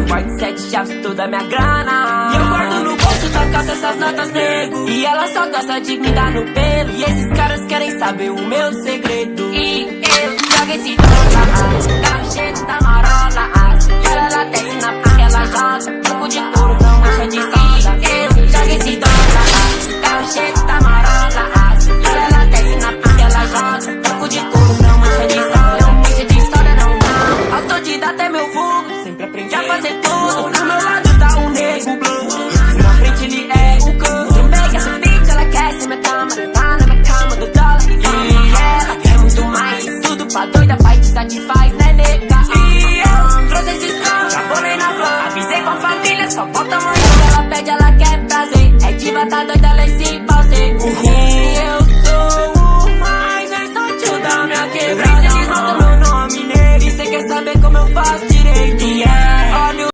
quarto, 7 chaves, toda minha grana. E eu guardo no bolso da calça essas notas, nego. E ela só gosta de me dar no pelo. E esses caras querem saber o meu segredo. E eu jogo esse dólar, carro cheio da marola. E ela desce na praia, ela joga troco de couro, não mancha de soda. Eu jogo esse dólar, carro cheio da marola. E ela desce na praia, ela joga troco de couro, não mancha de soda. Não mancha de soda, não. Autodidata é meu fogo, sempre aprendi a fazer tudo. Do meu lado tá um nego blanco, na frente ele é o cão. Também que essa bitch, ela quer ser minha cama, tá na minha cama do dólar. E ela quer muito mais, tudo pra doida, vai te satisfaz, né, nega? E eu trouxe esse som, já bolei na flor. Avisei com a família, só falta amanhã. Ela pede, ela quer prazer, é diva, tá doida, ela esse pau seco. E eu sou o mais versátil da minha quebrada. Eles notam meu nome nele, e cê quer saber como eu faço?